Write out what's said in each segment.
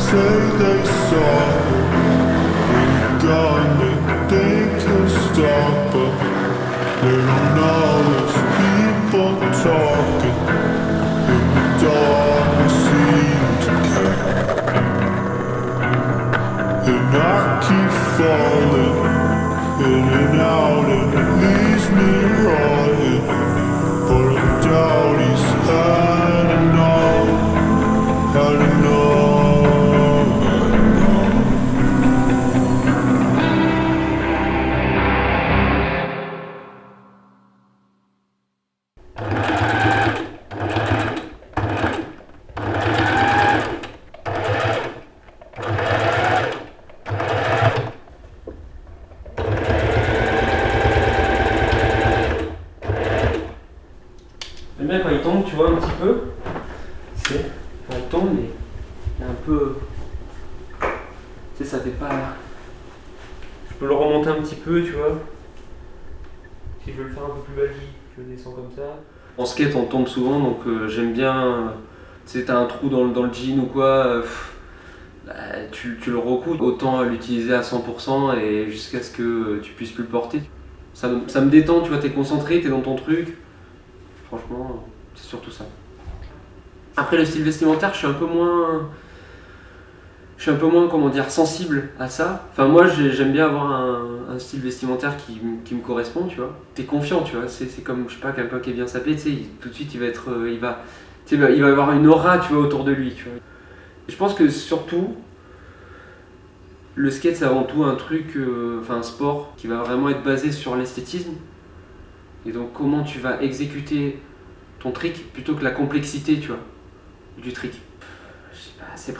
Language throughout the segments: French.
say they saw when you're gone, they think you'll stop, but they don't know it's people talking. In the dark, we seem to care, and I keep falling in and out, and it leaves me rotting. But I doubt he's had enough, had enough. Le mec quand il tombe, tu vois un petit peu, c'est quand il tombe, mais il est un peu, tu sais, ça fait pas. Je peux le remonter un petit peu, tu vois. Si je veux le faire un peu plus basique, je le descends comme ça. En skate, on tombe souvent, donc j'aime bien. Tu sais, t'as un trou dans le jean ou quoi, bah, tu le recouds. Autant l'utiliser à 100% et jusqu'à ce que tu puisses plus le porter. Ça me détend, tu vois, t'es concentré, t'es dans ton truc. Franchement, c'est surtout ça. Après le style vestimentaire, je suis un peu moins, comment dire, sensible à ça. Enfin moi, j'aime bien avoir un style vestimentaire qui me correspond, tu vois. T'es confiant, tu vois. C'est comme, je sais pas, quelqu'un qui est bien sapé, tu sais, tout de suite il va être, il va avoir une aura, tu vois, autour de lui, tu vois. Et je pense que surtout, le skate c'est avant tout un truc, un sport qui va vraiment être basé sur l'esthétisme. Et donc comment tu vas exécuter ton trick plutôt que la complexité, tu vois, du trick. Je sais pas, c'est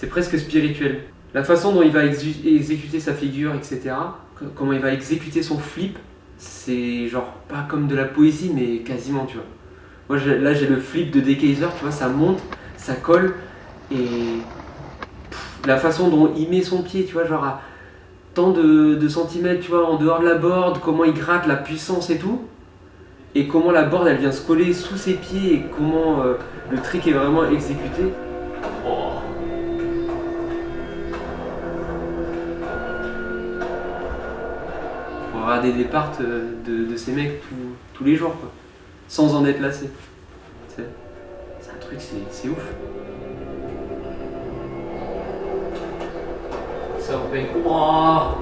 presque spirituel. La façon dont il va exécuter sa figure, etc. Comment il va exécuter son flip, c'est genre pas comme de la poésie, mais quasiment, tu vois. Moi là j'ai le flip de Dekaiser, tu vois, ça monte, ça colle, et la façon dont il met son pied, tu vois, genre à tant de centimètres, tu vois, en dehors de la board, comment il gratte, la puissance et tout, et comment la board elle vient se coller sous ses pieds, et comment le trick est vraiment exécuté. Oh. Faut regarder des parts de ces mecs tous les jours, quoi, sans en être lassé. C'est un truc, c'est ouf. Ça on fait. Oh.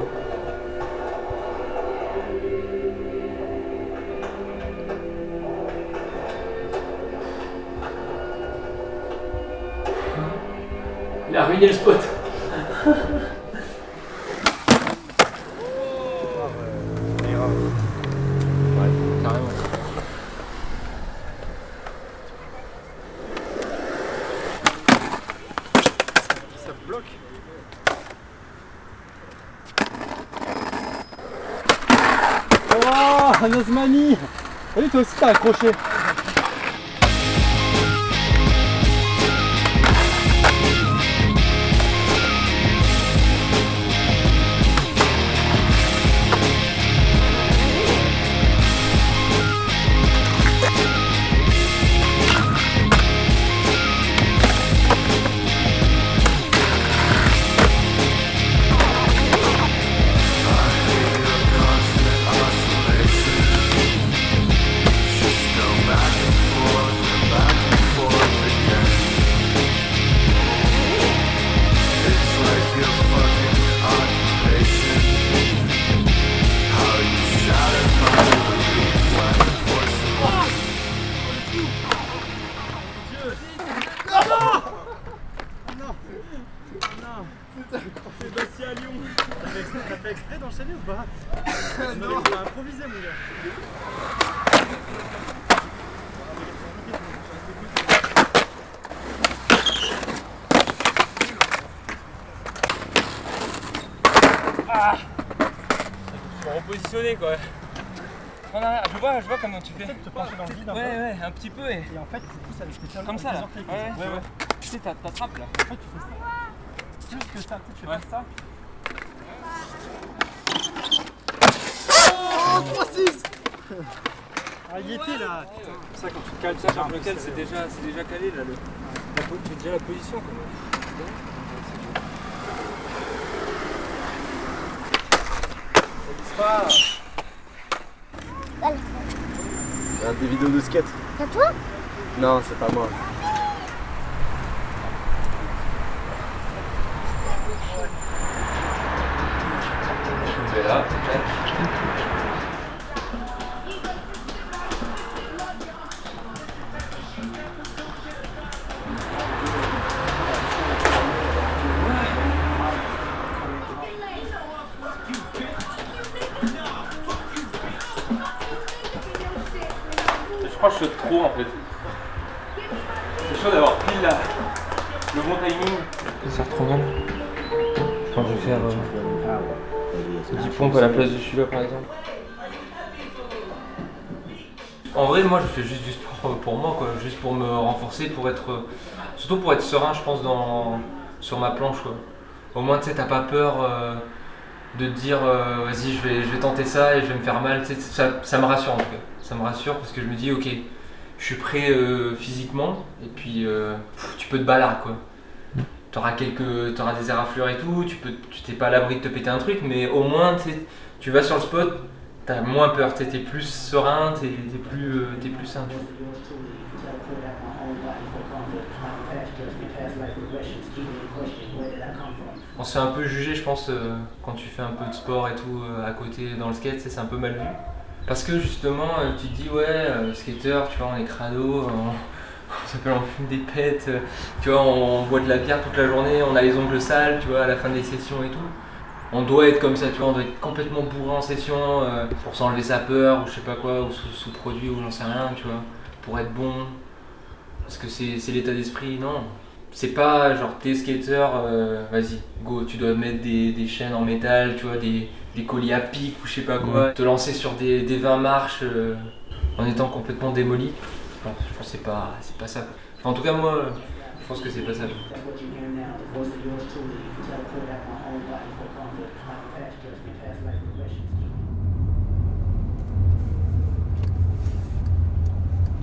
Il a ruiné le spot. Ouais, carrément. Ça bloque. Oh, Nosmani! Salut, toi aussi t'as accroché. Sébastien à Lyon. T'as fait exprès d'enchaîner ou pas? Non, t'as improvisé mon gars. Ah, faut repositionner quoi. Je vois comment tu fais. Tu te penches dans le vide un peu. Ouais, un petit peu. Et en fait, tu pousses avec tes talons. Comme ça là. Ouais. Tu sais, t'attrapes là. En fait, tu fais ça. Plus que ça, tu fais pas ça. Oh, 3-6. Ah, il était là. C'est ça, quand tu cales ça par lequel c'est déjà calé là. tu as déjà la position quoi. Ça glisse pas. Des vidéos de skate. C'est toi? Non, c'est pas moi. Je vais là, je crois que je saute trop en fait. C'est chaud d'avoir pile le bon timing. Ça sert trop mal. Quand je vais faire 10 pompes à la place de celui-là par exemple. En vrai, moi je fais juste du sport pour moi, quoi. Juste pour me renforcer, pour être. Surtout pour être serein, je pense, sur ma planche, quoi. Au moins, tu sais, t'as pas peur de te dire vas-y, je vais tenter ça et je vais me faire mal. Tu sais, ça me rassure en tout cas. Ça me rassure parce que je me dis, ok, je suis prêt physiquement et puis tu peux te balader, quoi. T'auras des éraflures et tout, tu t'es pas à l'abri de te péter un truc, mais au moins tu vas sur le spot, t'as moins peur, t'es plus serein, t'es plus sain. Tu vois. On se fait un peu juger, je pense, quand tu fais un peu de sport et tout à côté dans le skate, c'est un peu mal vu. Parce que justement, tu te dis, ouais, skater, tu vois, on est crado, on fume des pètes, tu vois, on boit de la bière toute la journée, on a les ongles sales, tu vois, à la fin des sessions et tout. On doit être comme ça, tu vois, on doit être complètement bourré en session pour s'enlever sa peur, ou je sais pas quoi, ou sous produit, ou j'en sais rien, tu vois, pour être bon. Parce que c'est l'état d'esprit, non. C'est pas genre t'es skater, vas-y, go, tu dois mettre des chaînes en métal, tu vois, des colliers à pic ou je sais pas quoi, te lancer sur des 20 marches en étant complètement démoli. Bon, je pense que c'est pas ça. Enfin, en tout cas, moi, je pense que c'est pas ça.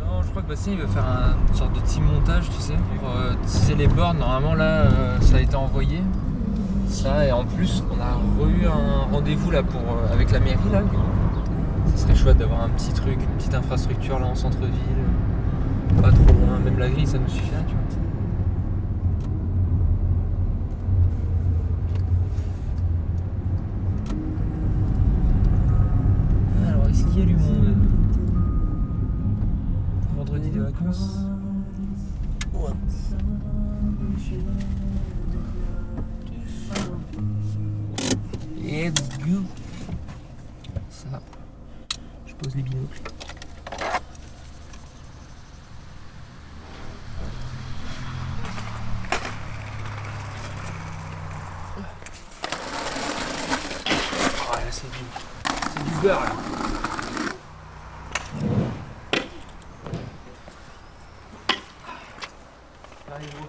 Non, je crois que Bastien il veut faire une sorte de petit montage, tu sais, pour teaser les bornes. Normalement, là, ça a été envoyé. Ça, et en plus, on a eu un rendez-vous là avec la mairie là. Ça serait chouette d'avoir un petit truc, une petite infrastructure là en centre-ville. Pas trop loin, même la grille ça nous suffirait, tu vois. Alors, est-ce qu'il y a du monde? Vendredi des vacances. Ouais. Let's go. Ça, je pose les binocles. Oh là, c'est du beurre là. Allez, gros.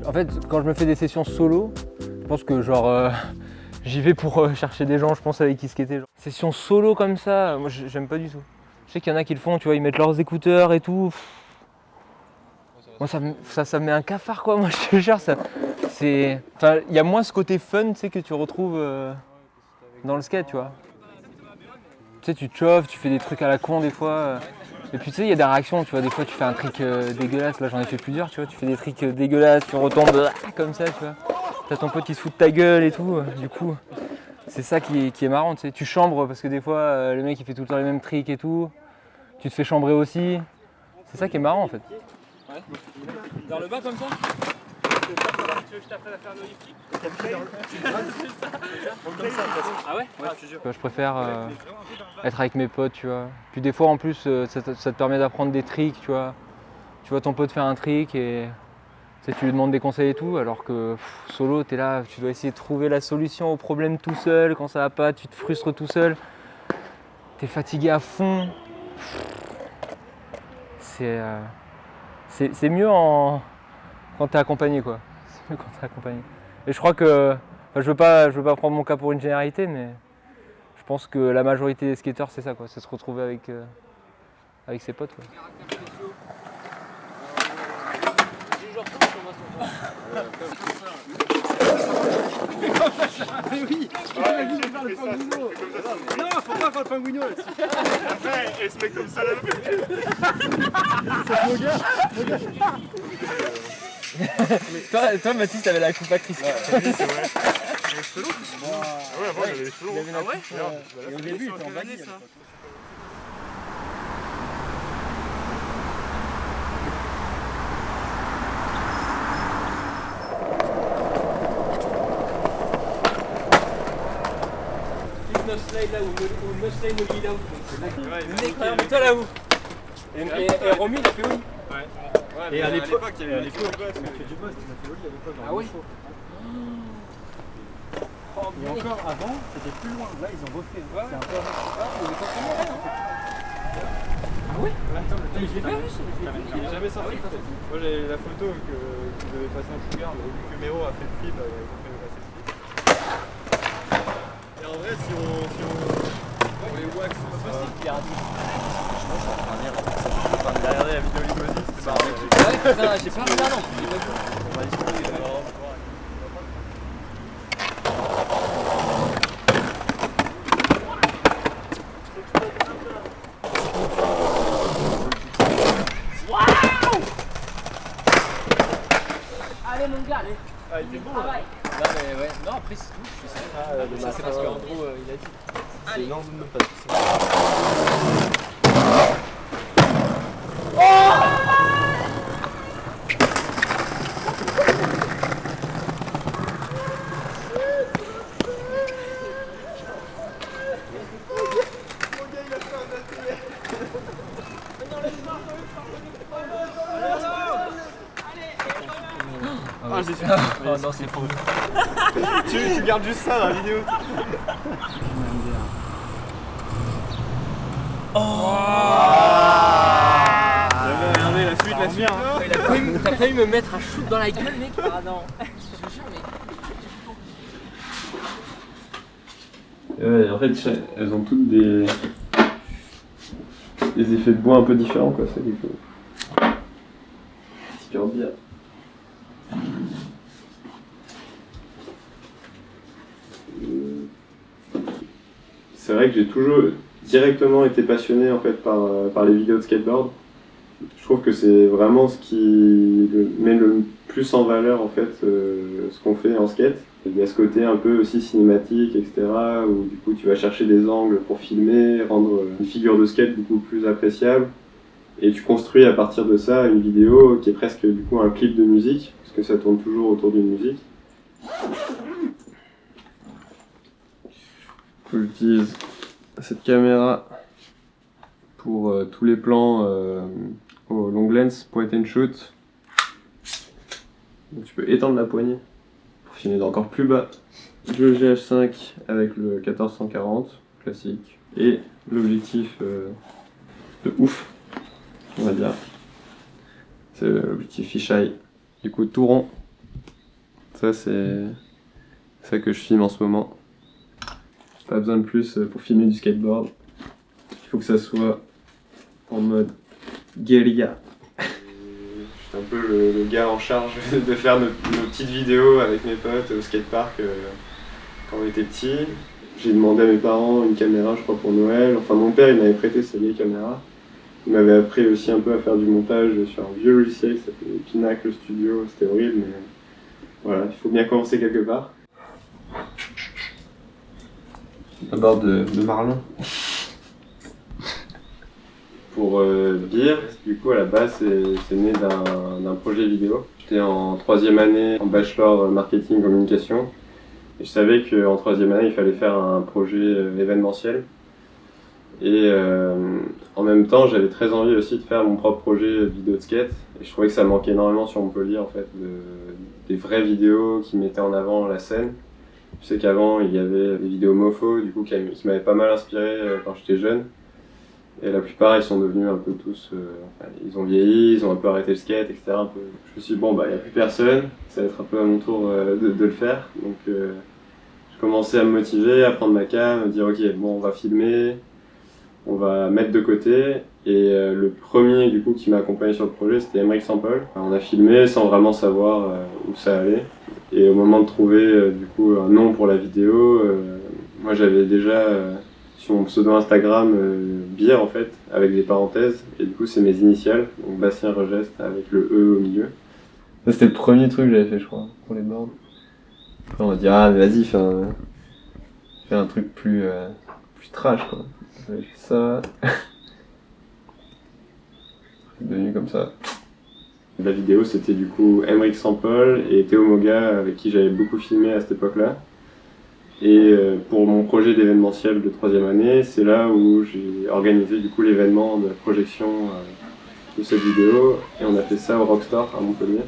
En fait, quand je me fais des sessions solo, je pense que genre j'y vais pour chercher des gens, je pense, avec qui skater. Genre. Session solo comme ça, moi j'aime pas du tout. Je sais qu'il y en a qui le font, tu vois, ils mettent leurs écouteurs et tout. Moi ça me met un cafard quoi, moi je te jure, ça. C'est. Enfin, il y a moins ce côté fun, tu sais, que tu retrouves dans le skate, tu vois. Tu sais, tu te chauffes, tu fais des trucs à la con des fois. Et puis tu sais, il y a des réactions, tu vois, des fois tu fais un trick dégueulasse, là j'en ai fait plusieurs, tu vois, tu fais des tricks dégueulasses, tu retombes comme ça, tu vois. T'as ton pote qui se fout de ta gueule et tout, du coup, c'est ça qui est marrant, tu sais. Tu chambres parce que des fois, le mec il fait tout le temps les mêmes tricks et tout, tu te fais chambrer aussi, c'est ça qui est marrant en fait. Ouais. Vers le bas comme ça? veux que je t'apprenne à faire le lifting? Ah ouais? Ouais, je te jure. Je préfère être avec mes potes, tu vois. Puis des fois en plus ça te permet d'apprendre des tricks, tu vois. Tu vois ton pote faire un trick et tu sais, tu lui demandes des conseils et tout, alors que solo t'es là, tu dois essayer de trouver la solution au problème tout seul, quand ça va pas, tu te frustres tout seul. T'es fatigué à fond. C'est mieux quand t'es accompagné, quoi. C'est mieux quand t'es accompagné. Et je crois que, je veux pas prendre mon cas pour une généralité, mais je pense que la majorité des skateurs c'est ça, quoi. C'est se retrouver avec ses potes, quoi. Mais oui, je vais faire le pingouino. Non, faut pas faire le pingouino là-dessus. Après, elle se met comme ça là. Toi Mathis, t'avais la coupe à Chris. Oui, c'est vrai. Les cheveux longs. Ah ouais, avant il avait les cheveux longs. Ah ouais? Et au début, il était en baggy. Slide là ou no slide no lead out. Mais toi là où? Et Romy il a fait oui. Et à l'époque, il y avait Mathieu Dubos qui m'a fait Oli à l'époque. Ah oui? Et encore avant, c'était plus loin. Là, ils ont refait. C'est un peu avant. Ah oui? Mais je l'ai pas vu. Il est jamais sorti. Moi j'ai la photo que vous devez passer en cougar, mais vu que Méro a fait le film, ils ont fait passer le film. Et en vrai, si on les wax, c'est pas possible. Regardez la vidéo Limousine, c'était marrant. Ouais, putain, j'ai pas regardé en plus. On va discuter d'abord. Allez mon gars, allez. Ah, il était bon. Travail. Non mais ouais, non après c'est tout, je fais ça. Ça c'est parce qu'Andrew il a dit. C'est non, même pas. Ah, j'ai fait. Oh non, c'est faux. Tu gardes juste ça dans la vidéo. Regardez la suite, la suite. T'as failli me mettre un shoot dans la gueule, mec. Ah non. Je te jure, mec. Ouais, en fait, elles ont toutes des effets de bois un peu différents, quoi. C'est quelque chose. Super bien. C'est vrai que j'ai toujours directement été passionné en fait par les vidéos de skateboard. Je trouve que c'est vraiment ce qui met le plus en valeur en fait ce qu'on fait en skate. Il y a ce côté un peu aussi cinématique, etc. où du coup tu vas chercher des angles pour filmer, rendre une figure de skate beaucoup plus appréciable. Et tu construis à partir de ça une vidéo qui est presque du coup un clip de musique, parce que ça tourne toujours autour d'une musique. J'utilise cette caméra pour tous les plans au long lens point and shoot. Donc, tu peux étendre la poignée pour filmer d'encore plus bas. Le GH5 avec le 1440 classique et l'objectif de ouf, on va dire. C'est l'objectif fisheye, du coup tout rond. Ça c'est ça que je filme en ce moment. Pas besoin de plus pour filmer du skateboard. Il faut que ça soit en mode guérilla. Je suis un peu le gars en charge de faire nos petites vidéos avec mes potes au skatepark quand on était petits. J'ai demandé à mes parents une caméra, je crois, pour Noël. Enfin, mon père, il m'avait prêté sa vieille caméra. Il m'avait appris aussi un peu à faire du montage sur un vieux logiciel qui s'appelait Pinacle Studio. C'était horrible, mais voilà, il faut bien commencer quelque part. À bord de Marlin. Pour Beer, du coup, à la base, c'est né d'un projet vidéo. J'étais en 3e année en bachelor marketing communication. Et je savais qu'en 3e année, il fallait faire un projet événementiel. Et en même temps, j'avais très envie aussi de faire mon propre projet vidéo de skate. Et je trouvais que ça manquait énormément sur Montpellier, en fait, des vraies vidéos qui mettaient en avant la scène. Je sais qu'avant, il y avait des vidéos mofo, du coup, qui m'avaient pas mal inspiré quand j'étais jeune. Et la plupart, ils sont devenus un peu tous... enfin, ils ont vieilli, ils ont un peu arrêté le skate, etc. Un peu. Je me suis dit, bon, bah, il n'y a plus personne, ça va être un peu à mon tour de le faire. Donc, je commençais à me motiver, à prendre ma cam, à me dire, ok, bon, on va filmer, on va mettre de côté. Et le premier, du coup, qui m'a accompagné sur le projet, c'était Emmerich Sample. On a filmé sans vraiment savoir où ça allait. Et au moment de trouver, du coup, un nom pour la vidéo, moi, j'avais déjà... sur mon pseudo Instagram, Beer en fait, avec des parenthèses, et du coup c'est mes initiales, donc Bastien Regeste avec le E au milieu. Ça c'était le premier truc que j'avais fait je crois, pour les boards. Après on m'a dit ah mais vas-y fais un truc plus trash quoi. J'avais fait ça. C'est devenu comme ça. La vidéo c'était du coup Emmerich Sample et Théo Moga avec qui j'avais beaucoup filmé à cette époque-là. Et pour mon projet d'événementiel de 3e année, c'est là où j'ai organisé du coup l'événement de la projection de cette vidéo. Et on a fait ça au Rockstar à Montpellier.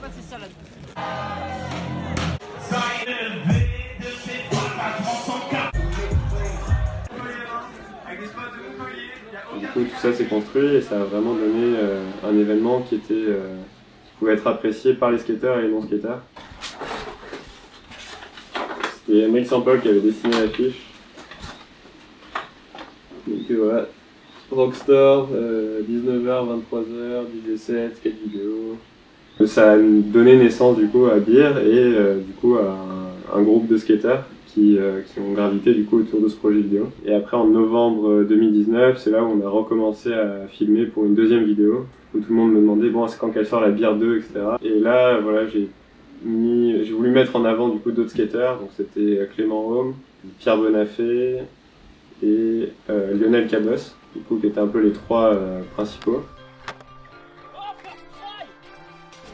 Et du coup tout ça s'est construit et ça a vraiment donné un événement qui pouvait être apprécié par les skateurs et les non-skateurs. C'est Emmerich Sample qui avait dessiné l'affiche. Donc voilà, Rockstar, 19h, 23h, DJ set, skate vidéo. Ça a donné naissance du coup à Beer et du coup à un groupe de skateurs qui ont gravité du coup autour de ce projet vidéo. Et après en novembre 2019, c'est là où on a recommencé à filmer pour une deuxième vidéo. Où tout le monde me demandait bon c'est quand qu'elle sort la Beer 2, etc. Et là voilà j'ai voulu mettre en avant du coup d'autres skateurs, donc c'était Clément Home, Pierre Bonafé et Lionel Cabos, du coup qui étaient un peu les trois principaux.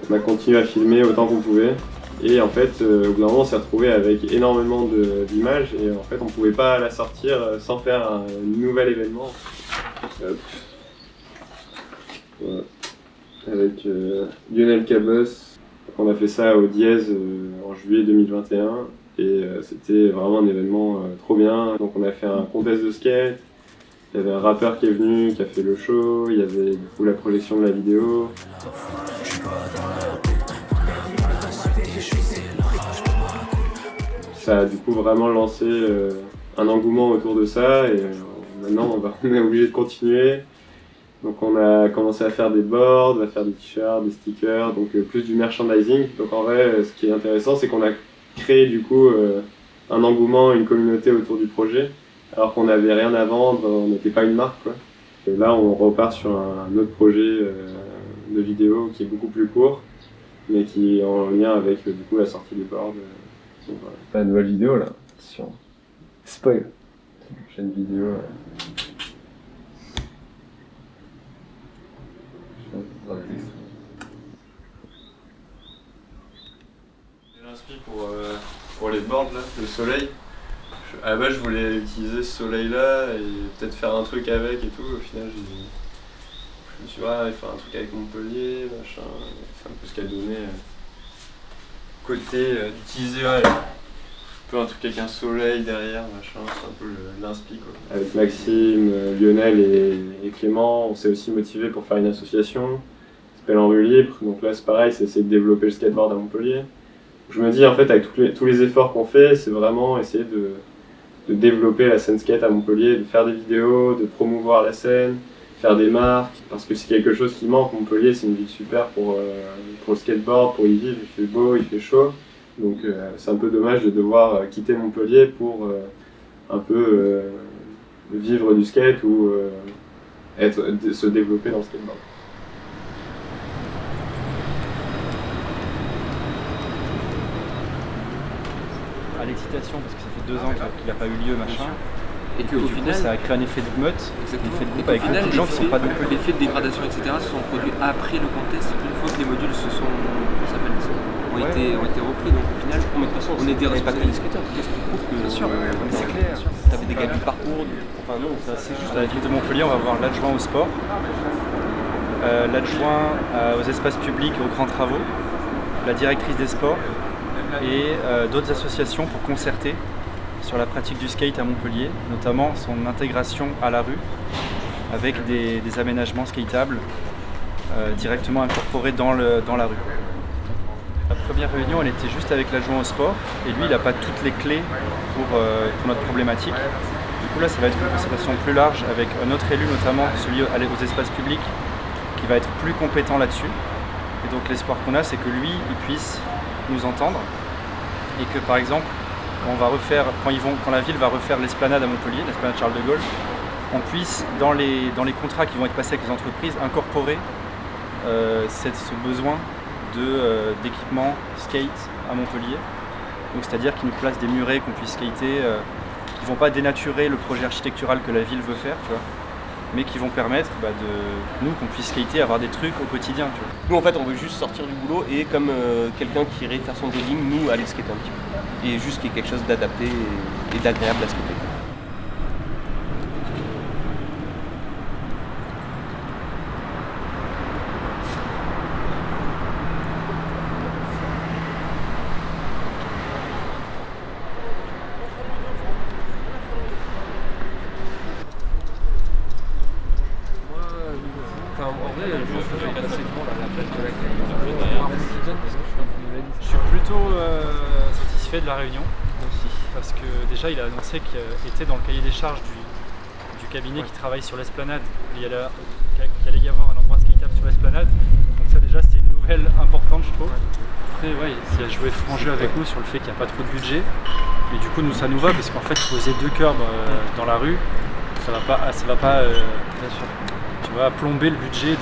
On a continué à filmer autant qu'on pouvait et en fait au bout d'un moment on s'est retrouvé avec énormément d'images et en fait on pouvait pas la sortir sans faire un nouvel événement. Voilà. Avec Lionel Cabos. On a fait ça au Dièse en juillet 2021 et c'était vraiment un événement trop bien. Donc on a fait un contest de skate, il y avait un rappeur qui est venu, qui a fait le show, il y avait du coup la projection de la vidéo. Ça a du coup vraiment lancé un engouement autour de ça et maintenant on est obligé de continuer. Donc on a commencé à faire des boards, à faire des t-shirts, des stickers, donc plus du merchandising. Donc en vrai, ce qui est intéressant, c'est qu'on a créé du coup un engouement, une communauté autour du projet, alors qu'on n'avait rien à vendre, on n'était pas une marque quoi. Et là, on repart sur un autre projet de vidéo qui est beaucoup plus court, mais qui est en lien avec du coup la sortie des boards. Donc, voilà. La nouvelle vidéo là, attention. Spoil. Chaîne vidéo. J'ai l'inspi pour les boards là, le soleil. À la base je voulais utiliser ce soleil là et peut-être faire un truc avec et tout. Au final je me suis dit il faut un truc avec Montpellier, machin. C'est un peu ce qu'a donné côté d'utiliser un peu un truc avec un soleil derrière, machin. C'est un peu l'inspi quoi. Avec Maxime, Lionel et Clément, on s'est aussi motivé pour faire une association. S'appelle En Rue Libre, donc là c'est pareil, c'est essayer de développer le skateboard à Montpellier. Je me dis en fait avec tous les efforts qu'on fait, c'est vraiment essayer de développer la scène skate à Montpellier, de faire des vidéos, de promouvoir la scène, faire des marques, parce que c'est quelque chose qui manque. Montpellier c'est une ville super pour le skateboard, pour y vivre, il fait beau, il fait chaud, donc c'est un peu dommage de devoir quitter Montpellier pour un peu vivre du skate ou se développer dans le skateboard. À l'excitation parce que ça fait 2 ans qu'il n'a pas eu lieu machin. Et qu'au final, ça a créé un effet de meute, un effet de groupe avec beaucoup de gens qui sont pas de Montpellier. L'effet de dégradation, etc. se sont produits après le contest, une fois que les modules ont été repris. Donc au final, Mais de toute façon, on était pas que responsable. les skateurs. Qu'est-ce qui prouve que. Bien sûr, C'est clair. T'avais des gars du parcours. Enfin, non, ça c'est juste. À la ville de Montpellier, on va voir l'adjoint au sport, l'adjoint aux espaces publics et aux grands travaux, la directrice des sports et d'autres associations pour concerter sur la pratique du skate à Montpellier, notamment son intégration à la rue avec des aménagements skateables directement incorporés dans la rue. La première réunion, elle était juste avec l'adjoint au sport et lui, il n'a pas toutes les clés pour notre problématique. Du coup là, ça va être une concertation plus large avec un autre élu, notamment celui aux espaces publics, qui va être plus compétent là-dessus. Et donc l'espoir qu'on a, c'est que lui, il puisse nous entendre et que par exemple, quand la ville va refaire l'esplanade à Montpellier, l'esplanade Charles de Gaulle, on puisse, dans les contrats qui vont être passés avec les entreprises, incorporer ce besoin d'équipement skate à Montpellier. Donc c'est-à-dire qu'ils nous placent des murets qu'on puisse skater, qui ne vont pas dénaturer le projet architectural que la ville veut faire, tu vois, mais qui vont permettre de nous qu'on puisse skater, avoir des trucs au quotidien. Tu vois. Nous en fait on veut juste sortir du boulot et comme quelqu'un qui irait faire son jogging, nous aller skater un petit peu. Et juste qu'il y ait quelque chose d'adapté et d'agréable à skater. Je suis plutôt satisfait de la réunion aussi, parce que déjà il a annoncé qu'il était dans le cahier des charges du cabinet qui travaille sur l'esplanade, qu'il allait y avoir un endroit skateable sur l'esplanade, donc ça déjà c'est une nouvelle importante je trouve. Après il a joué franc jeu avec nous sur le fait qu'il n'y a pas trop de budget, mais du coup nous ça nous va parce qu'en fait poser 2 curbs dans la rue, ça va pas bien sûr. Tu vas plomber le budget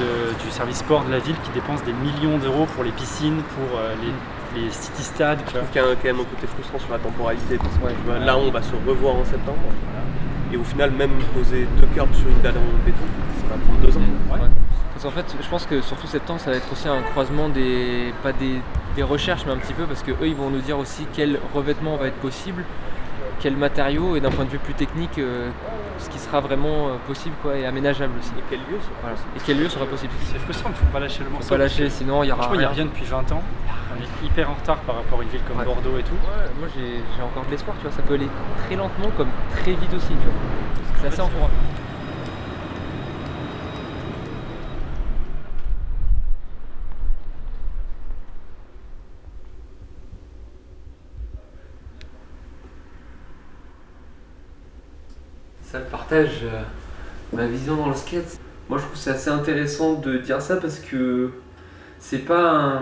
du service sport de la ville qui dépense des millions d'euros pour les piscines, pour les city-stades. Je trouve qu'il y a quand même un côté frustrant sur la temporalité parce que là on va se revoir en septembre et au final même poser 2 curbs sur une dalle en béton, ça va prendre 2 ans. Ouais. Parce qu'en fait je pense que surtout septembre ça va être aussi un croisement pas des recherches mais un petit peu parce que eux ils vont nous dire aussi quel revêtement va être possible, quel matériau et d'un point de vue plus technique ce qui sera vraiment possible quoi, et aménageable aussi. Et quel lieu sera possible. C'est frustrant, il ne faut pas lâcher le morceau. Faut pas lâcher, sinon il y aura franchement, il n'y a rien depuis 20 ans. On est hyper en retard par rapport à une ville comme Bordeaux et tout. Ouais, moi j'ai encore de l'espoir, tu vois, ça peut aller très lentement comme très vite aussi, tu vois. C'est assez encourageant. Ça partage ma vision dans le skate. Moi je trouve que c'est assez intéressant de dire ça parce que c'est pas un...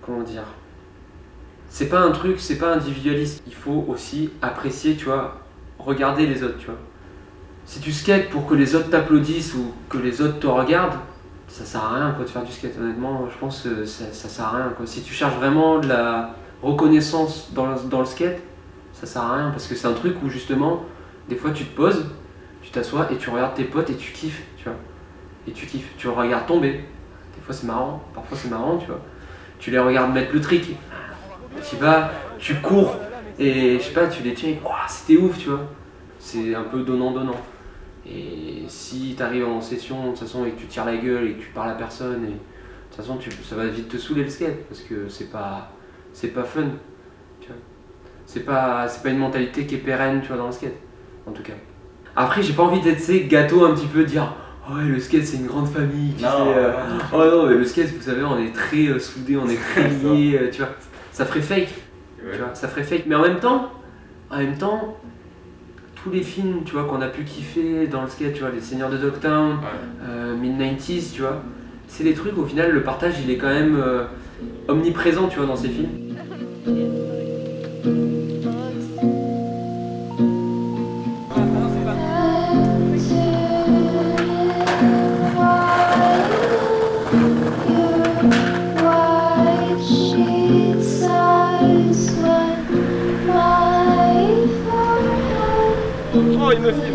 Comment dire? C'est pas un truc, c'est pas individualiste. Il faut aussi apprécier, tu vois, regarder les autres, tu vois. Si tu skates pour que les autres t'applaudissent ou que les autres te regardent, ça sert à rien quoi de faire du skate. Honnêtement, je pense que ça sert à rien quoi. Si tu cherches vraiment de la reconnaissance dans le skate, ça sert à rien parce que c'est un truc où justement, des fois tu te poses, tu t'assois et tu regardes tes potes et tu kiffes, tu vois. Et tu kiffes, tu le regardes tomber. Des fois c'est marrant, parfois c'est marrant, tu vois. Tu les regardes mettre le trick. Tu vas, tu cours et je sais pas, tu les check. Oh, c'était ouf, tu vois. C'est un peu donnant-donnant. Et si tu arrives en session de toute façon et que tu tires la gueule et que tu parles à personne, et de toute façon ça va vite te saouler le skate parce que c'est pas fun, tu vois. C'est pas une mentalité qui est pérenne, tu vois, dans le skate, en tout cas. Après, j'ai pas envie d'être gâteau un petit peu, dire oh ouais, le skate c'est une grande famille, tu sais, oh non, mais le skate, vous savez, on est très soudés, on est très liés, tu vois. Ça ferait fake, tu vois, ça ferait fake. Mais en même temps, tous les films, tu vois, qu'on a pu kiffer dans le skate, tu vois, Les Seigneurs de Dogtown, Mid-90s, tu vois, c'est des trucs, au final, le partage, il est quand même omniprésent, tu vois, dans ces films.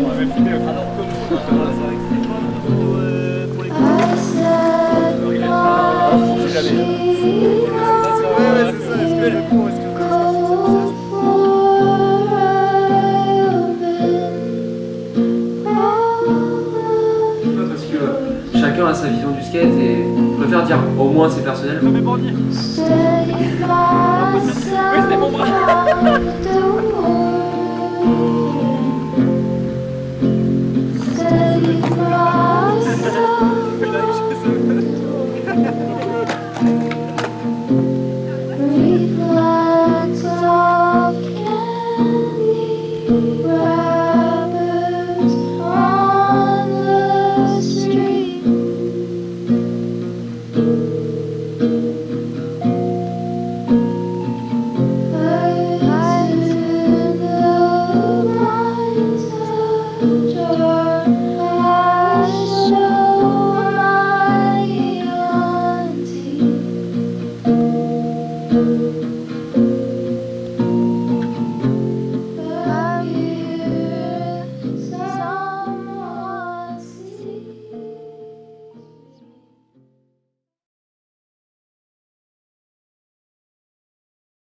on avait filmé le frère comme nous, on va faire ça avec ses potes, des photos pour les cours. Il est là, on sait jamais. Ouais, c'est ça, est-ce que le cours, est-ce que parce que chacun a sa vision du skate et je préfère dire au moins c'est personnel. oui, c'est mon bras.